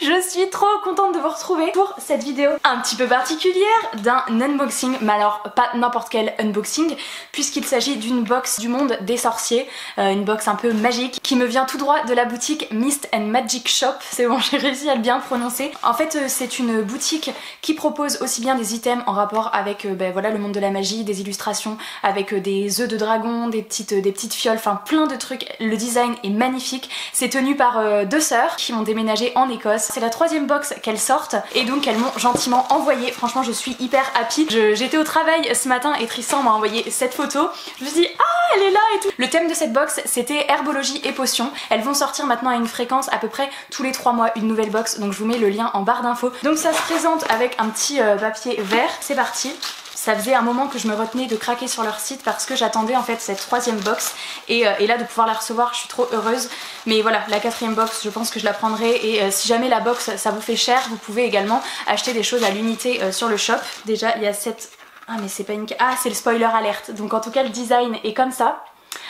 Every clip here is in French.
Je suis trop contente de vous retrouver pour cette vidéo un petit peu particulière d'un unboxing, mais alors pas n'importe quel unboxing, puisqu'il s'agit d'une box du monde des sorciers, une box un peu magique qui me vient tout droit de la boutique Mist and Magic Shop. C'est bon, j'ai réussi à le bien prononcer. En fait c'est une boutique qui propose aussi bien des items en rapport avec voilà, le monde de la magie, des illustrations avec des œufs de dragon, des petites fioles, enfin plein de trucs. Le design est magnifique. C'est tenu par deux sœurs qui ont déménagé en Écosse. C'est la troisième box qu'elles sortent et donc elles m'ont gentiment envoyé. Franchement je suis hyper happy. J'étais au travail ce matin et Tristan m'a envoyé cette photo. Je me suis dit ah elle est là et tout. Le thème de cette box c'était herbologie et potions. Elles vont sortir maintenant à une fréquence à peu près tous les 3 mois une nouvelle box, donc je vous mets le lien en barre d'infos. Donc ça se présente avec un petit papier vert. C'est parti. Ça faisait un moment que je me retenais de craquer sur leur site parce que j'attendais en fait cette troisième box et là de pouvoir la recevoir je suis trop heureuse. Mais voilà, la quatrième box je pense que je la prendrai et si jamais la box ça vous fait cher, vous pouvez également acheter des choses à l'unité sur le shop. Déjà il y a cette... Ah mais c'est pas une... Ah c'est le spoiler alerte, donc en tout cas le design est comme ça.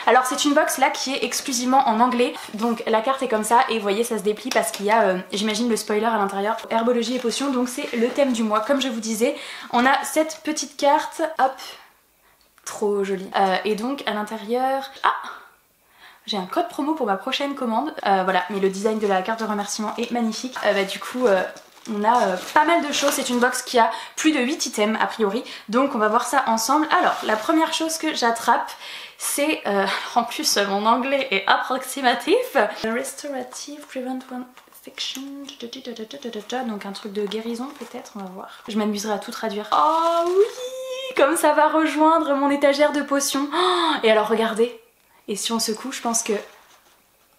Alors c'est une box là qui est exclusivement en anglais, donc la carte est comme ça et vous voyez ça se déplie parce qu'il y a j'imagine le spoiler à l'intérieur, herbologie et potions, donc c'est le thème du mois comme je vous disais. On a cette petite carte, hop, trop jolie, et donc à l'intérieur, ah j'ai un code promo pour ma prochaine commande, voilà, mais le design de la carte de remerciement est magnifique. Du coup on a pas mal de choses, c'est une box qui a plus de 8 items a priori, donc on va voir ça ensemble. Alors la première chose que j'attrape c'est, en plus mon anglais est approximatif, Restorative Prevent One Fiction, donc un truc de guérison peut-être, on va voir. Je m'amuserai à tout traduire. Oh oui, comme ça va rejoindre mon étagère de potions. Oh, et alors regardez, et si on secoue je pense que...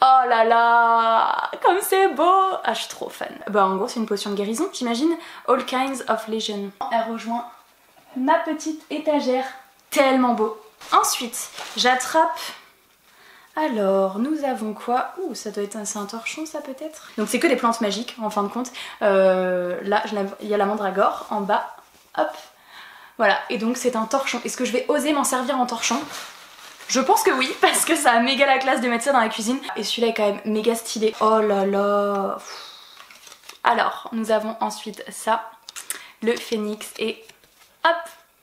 Oh là là, comme c'est beau. Ah je suis trop fan. Bah en gros c'est une potion de guérison j'imagine. All Kinds of Legion. Elle rejoint ma petite étagère. Tellement beau. Ensuite j'attrape... Alors nous avons quoi? Ouh ça doit être c'est un torchon ça peut-être. Donc c'est que des plantes magiques en fin de compte. Là il y a la mandragore en bas. Hop. Voilà et donc c'est un torchon. Est-ce que je vais oser m'en servir en torchon? Je pense que oui, parce que ça a méga la classe de mettre ça dans la cuisine. Et celui-là est quand même méga stylé. Oh là là. Alors, nous avons ensuite ça, le phénix et hop,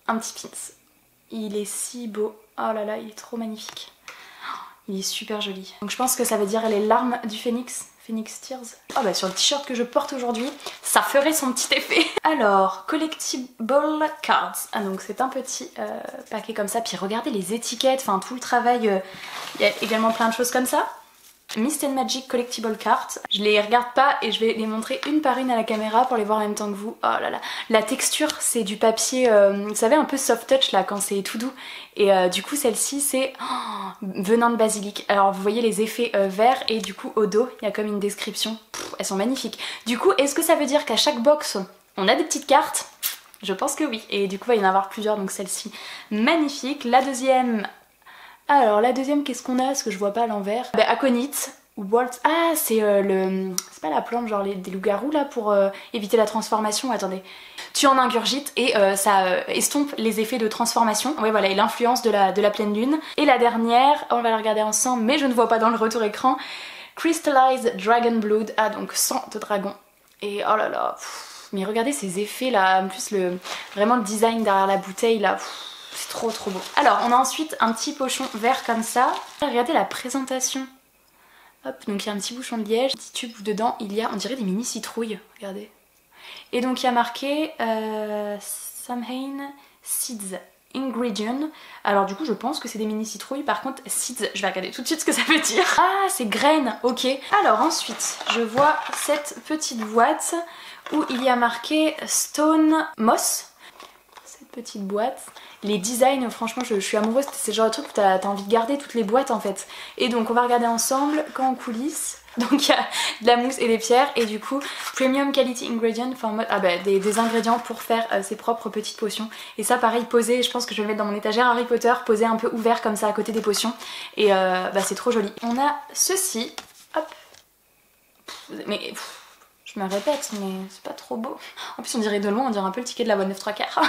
un petit pins. Il est si beau. Oh là là, il est trop magnifique. Il est super joli. Donc je pense que ça veut dire les larmes du phénix. Phoenix Tears. Oh bah sur le t-shirt que je porte aujourd'hui, ça ferait son petit effet. Alors, Collectible Cards. Ah donc c'est un petit paquet comme ça. Puis regardez les étiquettes, enfin tout le travail. Il y a également plein de choses comme ça. Mist and Magic Collectible Cards. Je les regarde pas et je vais les montrer une par une à la caméra pour les voir en même temps que vous. Oh là là. La texture c'est du papier, vous savez un peu soft touch là quand c'est tout doux. Et du coup celle-ci c'est venin de basilic. Alors vous voyez les effets verts et du coup au dos il y a comme une description. Pff, elles sont magnifiques. Du coup est-ce que ça veut dire qu'à chaque box on a des petites cartes? Je pense que oui. Et du coup il va y en avoir plusieurs donc celle-ci magnifique. La deuxième... Alors la deuxième qu'est-ce qu'on a? Parce que je vois pas à l'envers. Bah Aconite ou Waltz. Ah c'est le... C'est pas la plante genre des loups-garous là pour éviter la transformation. Attendez. Tu en ingurgites et ça estompe les effets de transformation. Oui voilà, et l'influence de la pleine lune. Et la dernière, on va la regarder ensemble mais je ne vois pas dans le retour écran. Crystallized Dragon Blood. Ah donc sang de dragon. Et oh là là. Mais regardez ces effets là. En plus vraiment le design derrière la bouteille là. C'est trop trop beau. Alors on a ensuite un petit pochon vert comme ça. Regardez la présentation. Hop, donc il y a un petit bouchon de liège, un petit tube où dedans il y a, on dirait des mini citrouilles, regardez. Et donc il y a marqué Samhain Seeds Ingredient. Alors du coup je pense que c'est des mini citrouilles, par contre seeds, je vais regarder tout de suite ce que ça veut dire. Ah c'est graines, ok. Alors ensuite je vois cette petite boîte où il y a marqué Stone Moss. Petite boîte. Les designs, franchement je suis amoureuse, c'est le genre de truc où t'as envie de garder toutes les boîtes en fait. Et donc on va regarder ensemble quand on coulisse. Donc il y a de la mousse et des pierres et du coup Premium Quality Ingredient, enfin des ingrédients pour faire ses propres petites potions. Et ça pareil posé, je pense que je vais le mettre dans mon étagère Harry Potter, posé un peu ouvert comme ça à côté des potions. Et c'est trop joli. On a ceci, hop. Mais Je me répète, mais c'est pas trop beau. En plus on dirait de loin, on dirait un peu le ticket de la voie 9 3/4.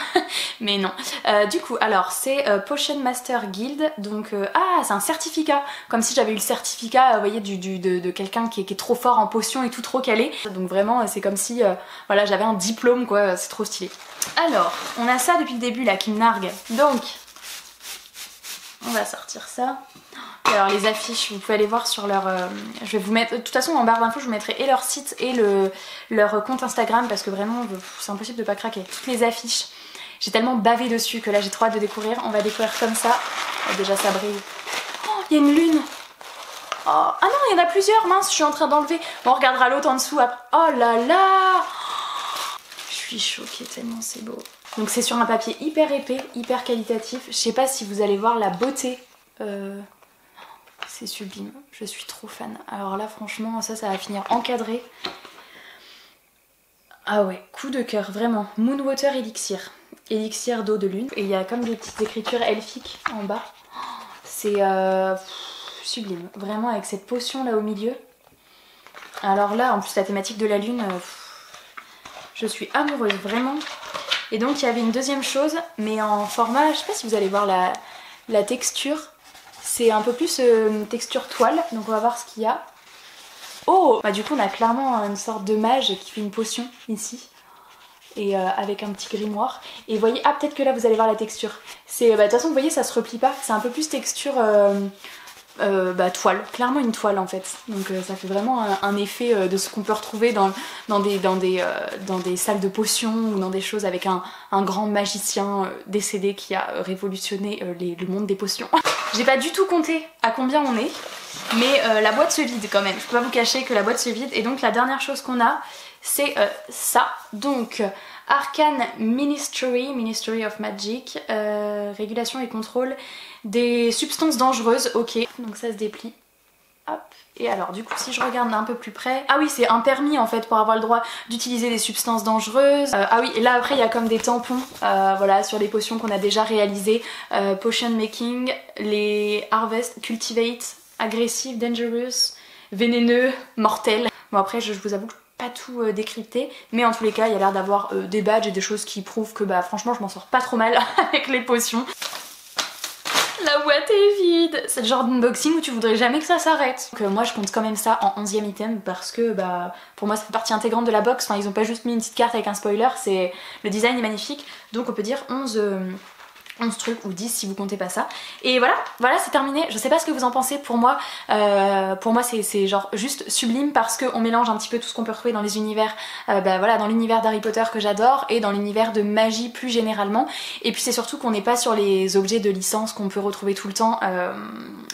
Mais non. Du coup, alors c'est Potion Master Guild. Donc, ah, c'est un certificat. Comme si j'avais eu le certificat, vous voyez, de quelqu'un qui est trop fort en potion et tout trop calé. Donc vraiment, c'est comme si, voilà, j'avais un diplôme, quoi. C'est trop stylé. Alors, on a ça depuis le début, là, qui me nargue. Donc, on va sortir ça. Et alors les affiches, vous pouvez aller voir sur leur... je vais vous mettre... De toute façon en barre d'infos je vous mettrai et leur site et leur compte Instagram parce que vraiment c'est impossible de pas craquer. Toutes les affiches, j'ai tellement bavé dessus que là j'ai trop hâte de découvrir. On va découvrir comme ça. Oh, déjà ça brille. Oh, il y a une lune. Oh, ah non, il y en a plusieurs, mince, je suis en train d'enlever. Bon, on regardera l'autre en dessous après. Oh là là. Je suis choquée tellement c'est beau. Donc c'est sur un papier hyper épais, hyper qualitatif. Je sais pas si vous allez voir la beauté. C'est sublime, je suis trop fan. Alors là franchement ça va finir encadré. Ah ouais, coup de cœur, vraiment. Moonwater Elixir. Elixir d'eau de lune. Et il y a comme des petites écritures elfiques en bas. C'est sublime, vraiment avec cette potion là au milieu. Alors là en plus la thématique de la lune, je suis amoureuse vraiment. Et donc il y avait une deuxième chose, mais en format, je sais pas si vous allez voir la texture. C'est un peu plus texture toile, donc on va voir ce qu'il y a. Oh bah du coup on a clairement une sorte de mage qui fait une potion ici. Et avec un petit grimoire. Et vous voyez, ah peut-être que là vous allez voir la texture. C'est, de toute façon vous voyez ça se replie pas, c'est un peu plus texture toile, clairement une toile en fait. Donc ça fait vraiment un effet de ce qu'on peut retrouver dans des salles de potions ou dans des choses avec un grand magicien décédé qui a révolutionné le monde des potions. J'ai pas du tout compté à combien on est, mais la boîte se vide quand même. Je peux pas vous cacher que la boîte se vide. Et donc la dernière chose qu'on a, c'est ça. Donc Arcane Ministry of Magic, régulation et contrôle des substances dangereuses, ok. Donc ça se déplie. Hop. Et alors du coup si je regarde un peu plus près, ah oui c'est un permis en fait pour avoir le droit d'utiliser des substances dangereuses. Ah oui et là après il y a comme des tampons voilà sur les potions qu'on a déjà réalisées. Potion making, les harvest, cultivate, aggressive, dangerous, vénéneux, mortel. Bon après je vous avoue que pas tout décrypté, mais en tous les cas il y a l'air d'avoir des badges et des choses qui prouvent que bah franchement je m'en sors pas trop mal avec les potions. La boîte est vide. C'est le genre d'unboxing où tu voudrais jamais que ça s'arrête. Donc moi je compte quand même ça en 11e item parce que bah pour moi ça fait partie intégrante de la box. Enfin ils ont pas juste mis une petite carte avec un spoiler, c'est le design est magnifique. Donc on peut dire 11 trucs ou 10 si vous comptez pas ça. Et voilà c'est terminé. Je sais pas ce que vous en pensez. Pour moi c'est genre juste sublime parce qu'on mélange un petit peu tout ce qu'on peut retrouver dans les univers, dans l'univers d'Harry Potter que j'adore et dans l'univers de magie plus généralement. Et puis c'est surtout qu'on n'est pas sur les objets de licence qu'on peut retrouver tout le temps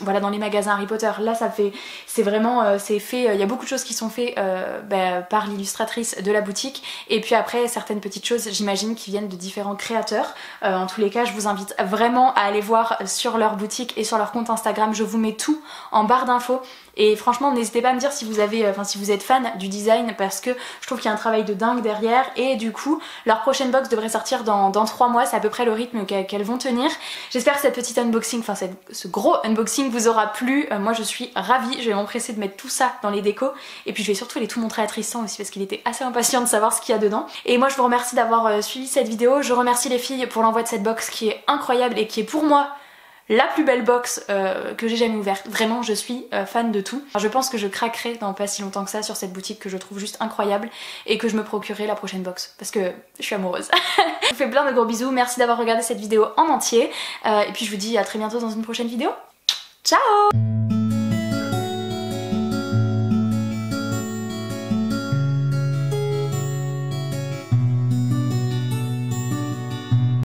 dans les magasins Harry Potter. Là c'est vraiment c'est fait, il y a beaucoup de choses qui sont faites par l'illustratrice de la boutique et puis après certaines petites choses j'imagine qui viennent de différents créateurs. En tous les cas je vous invite vraiment à aller voir sur leur boutique et sur leur compte Instagram, je vous mets tout en barre d'infos. Et franchement n'hésitez pas à me dire si vous avez, si vous êtes fan du design parce que je trouve qu'il y a un travail de dingue derrière et du coup leur prochaine box devrait sortir dans 3 mois, c'est à peu près le rythme qu'elles vont tenir. J'espère que cette petite unboxing, ce gros unboxing vous aura plu. Moi je suis ravie, je vais m'empresser de mettre tout ça dans les décos et puis je vais surtout aller tout montrer à Tristan aussi parce qu'il était assez impatient de savoir ce qu'il y a dedans. Et moi je vous remercie d'avoir suivi cette vidéo, je remercie les filles pour l'envoi de cette box qui est incroyable et qui est pour moi la plus belle box que j'ai jamais ouverte. Vraiment je suis fan de tout. Je pense que je craquerai dans pas si longtemps que ça sur cette boutique que je trouve juste incroyable et que je me procurerai la prochaine box parce que je suis amoureuse. Je vous fais plein de gros bisous, merci d'avoir regardé cette vidéo en entier et puis je vous dis à très bientôt dans une prochaine vidéo. Ciao!